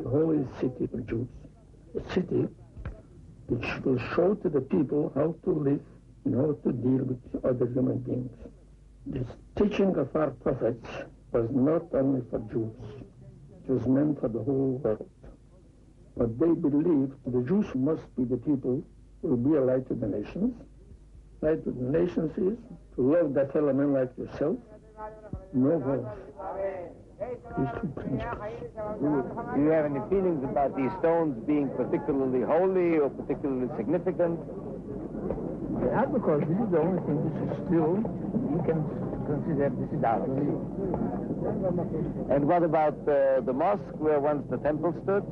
The holy city for Jews, a city which will show to the people how to live and how to deal with other human beings. This teaching of our prophets was not only for Jews, it was meant for the whole world. But they believed the Jews must be the people who will be a light to the nations. Light to the nations is to love that fellow man like yourself, no wolf. These two principles. Do you have any feelings about these stones being particularly holy or particularly significant? Yeah, because this is the only thing this is still, you can consider this is ours. And what about the mosque where once the temple stood?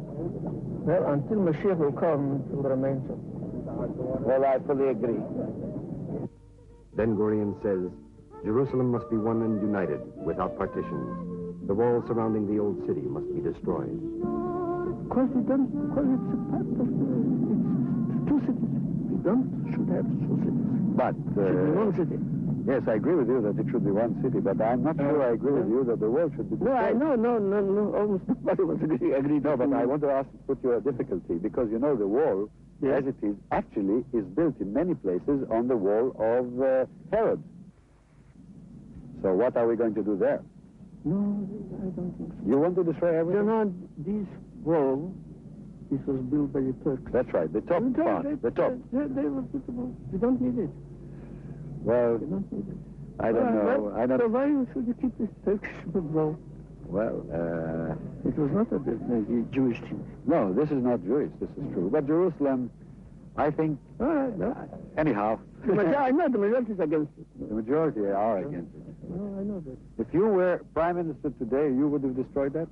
Well, until Mashiach will come, it will remain so. Well, I fully agree. Ben Gurion says, Jerusalem must be one and united without partitions. The walls surrounding the old city must be destroyed. Because it's a part of it's two cities. We should have two cities. But, should be one city. Yes, I agree with you that it should be one city, but I'm not sure I agree with you that the wall should be destroyed. No, almost nobody was agreed. No, but I want to put you a difficulty, because you know the wall, yes, as it is, actually is built in many places on the wall of Herod. So what are we going to do there? No, I don't think so. You want to destroy everything? You know, this wall, this was built by the Turks. That's right, the top part, the top. They were built. We don't need it. Well, We don't need it. I don't know. So why should you keep this Turkish wall? Well, it was not a Jewish thing. No, this is not Jewish, this is true. But Jerusalem, I think, anyhow. I know the majority is against it. The majority are against it. No, I know that. If you were Prime Minister today, you would have destroyed that?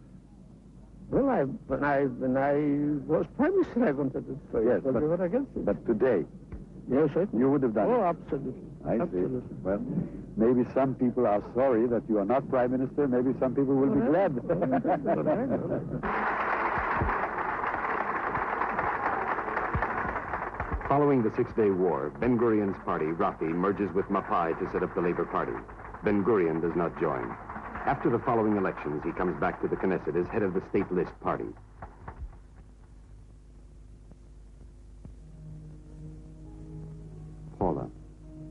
Well, when I was Prime Minister, I wanted to destroy yes, it, but they were against it. But today, yes, certainly. You would have done it? Oh, absolutely. I absolutely. see. Well, maybe some people are sorry that you are not Prime Minister. Maybe some people will be glad. Following the Six-Day War, Ben Gurion's party, Rafi, merges with Mapai to set up the Labor Party. Ben Gurion does not join. After the following elections, he comes back to the Knesset as head of the State List Party. Paula,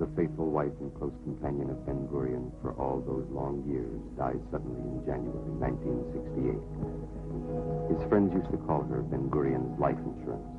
the faithful wife and close companion of Ben Gurion for all those long years, dies suddenly in January 1968. His friends used to call her Ben Gurion's life insurance.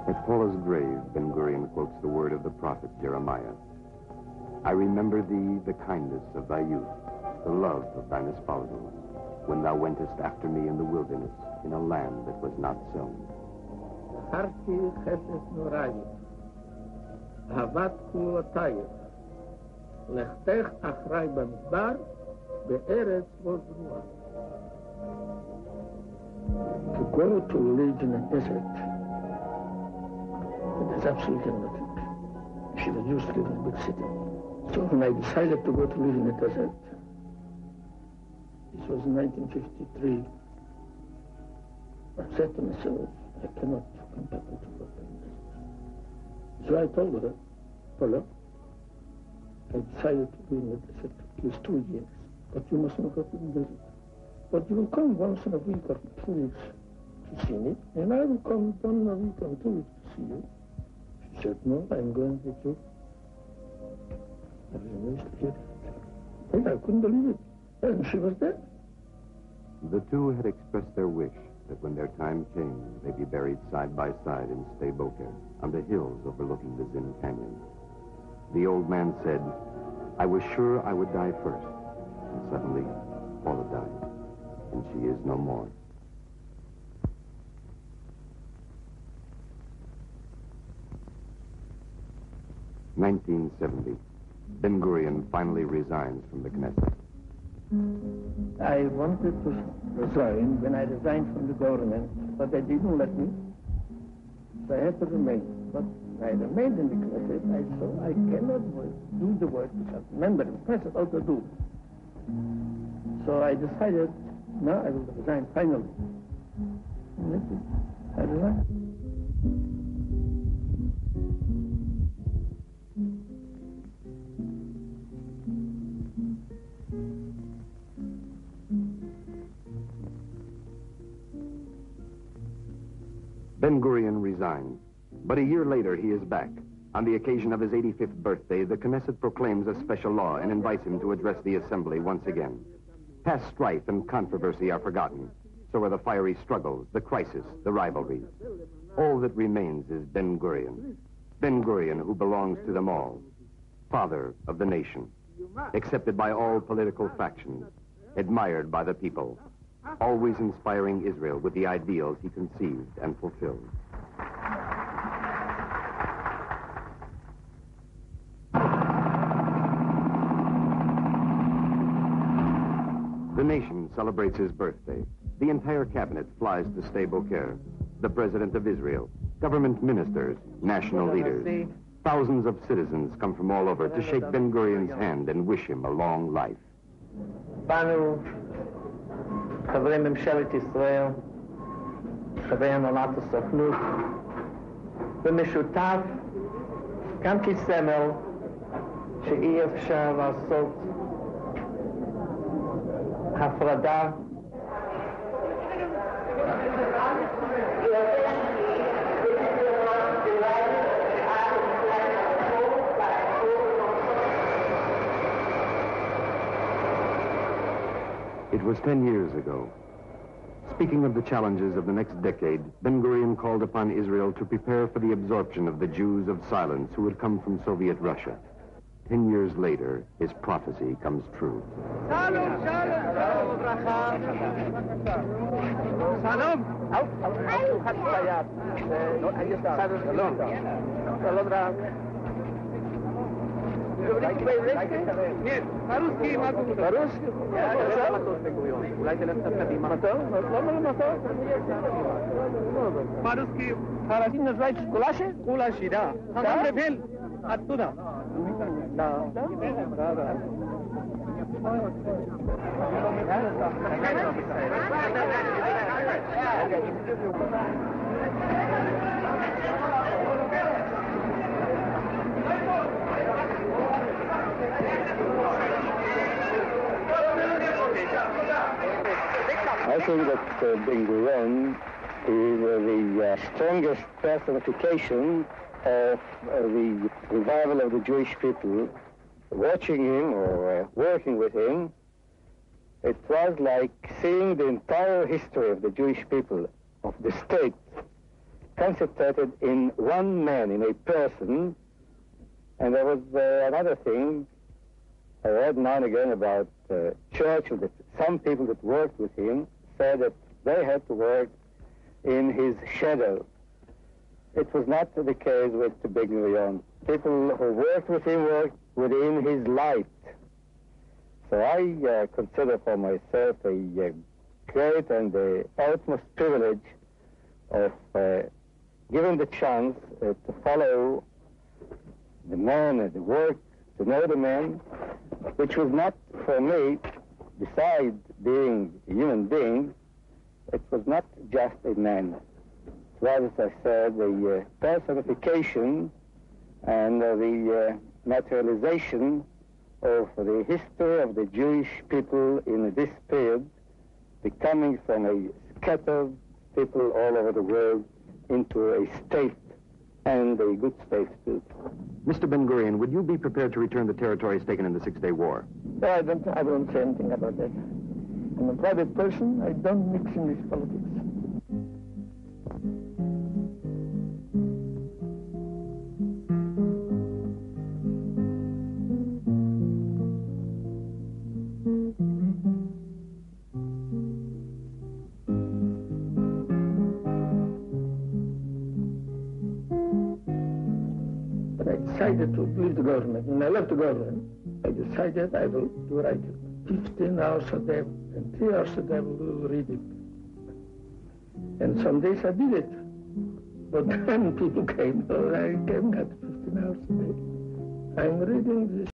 At Paula's grave, Ben Gurion quotes the word of the prophet Jeremiah. I remember thee the kindness of thy youth, the love of thine espousal, when thou wentest after me in the wilderness, in a land that was not sown. Harki chesed norayi, ahavat kulotayim, lechtech achrai b'midbar, be'eretz lo zruah. To go to live in a desert, there's absolutely nothing. She was used to live in a big city. So when I decided to go to live in a desert, this was in 1953, I said to myself, I cannot come back to work in the desert. So I told her, Paula, I decided to be in the desert at least 2 years, but you must not go to the desert. But you will come once in a week or 2 weeks to see me, and I will come 1 week or 2 weeks to see you. She said, no, I'm going with you. I was amazed to hear that. And I couldn't believe it. And she was there. The two had expressed their wish that when their time came, they be buried side by side in Sde Boker, on the hills overlooking the Zin Canyon. The old man said, I was sure I would die first. And suddenly, Paula died, and she is no more. (1970). Ben Gurion finally resigns from the Knesset. I wanted to resign when I resigned from the government, but they didn't let me. So I had to remain. But I remained in the Knesset. I saw I cannot do the work which a member of the Knesset ought to do. So I decided, now I will resign finally. And that's it. I resigned. Ben Gurion resigned, but a year later he is back. On the occasion of his 85th birthday, the Knesset proclaims a special law and invites him to address the assembly once again. Past strife and controversy are forgotten. So are the fiery struggles, the crisis, the rivalries. All that remains is Ben Gurion. Ben Gurion, who belongs to them all. Father of the nation. Accepted by all political factions. Admired by the people. Always inspiring Israel with the ideals he conceived and fulfilled. The nation celebrates his birthday. The entire cabinet flies to Sde Boker. The president of Israel, government ministers, national leaders. Thousands of citizens come from all over to shake Ben Gurion's hand and wish him a long life. באנו חברי ממשלת ישראל, חברי הנהלת הסוכנות, במשותף, גם כסמל שאי אפשר לעשות הפרדה. It was 10 years ago. Speaking of the challenges of the next decade, Ben Gurion called upon Israel to prepare for the absorption of the Jews of silence who had come from Soviet Russia. 10 years later, his prophecy comes true. Shalom, shalom, shalom, bracha. Shalom. Нет, по-русски могу. По-русски? אולי תלך קצת קדימה. מטור? למה לא מטור? по-русски. По-русски называется кулаши? Кулаши, да. Сам ребел оттуда. Да. Да. I think that Ben Gurion is the strongest personification of the revival of the Jewish people. Watching him or working with him, it was like seeing the entire history of the Jewish people, of the state, concentrated in one man, in a person. And there was another thing I read now and again about Churchill, that some people that worked with him said that they had to work in his shadow. It was not the case with Ben Gurion. People who worked with him worked within his light. So I consider for myself a great and the utmost privilege of given the chance to follow the man and the work, to know the man, which was not for me, besides being a human being, it was not just a man. It was, as I said, the personification and the materialization of the history of the Jewish people in this period, becoming from a scattered people all over the world into a state, and a good state too. Mr. Ben Gurion, would you be prepared to return the territories taken in the Six-Day War? No, I don't say anything about that. I'm a private person. I don't mix in with politics. I decided to leave the government. When I left the government, I decided I will do writing. 15 hours a day and 3 hours a day I will do reading. And some days I did it. But then people came, I came at 15 hours a day. I'm reading this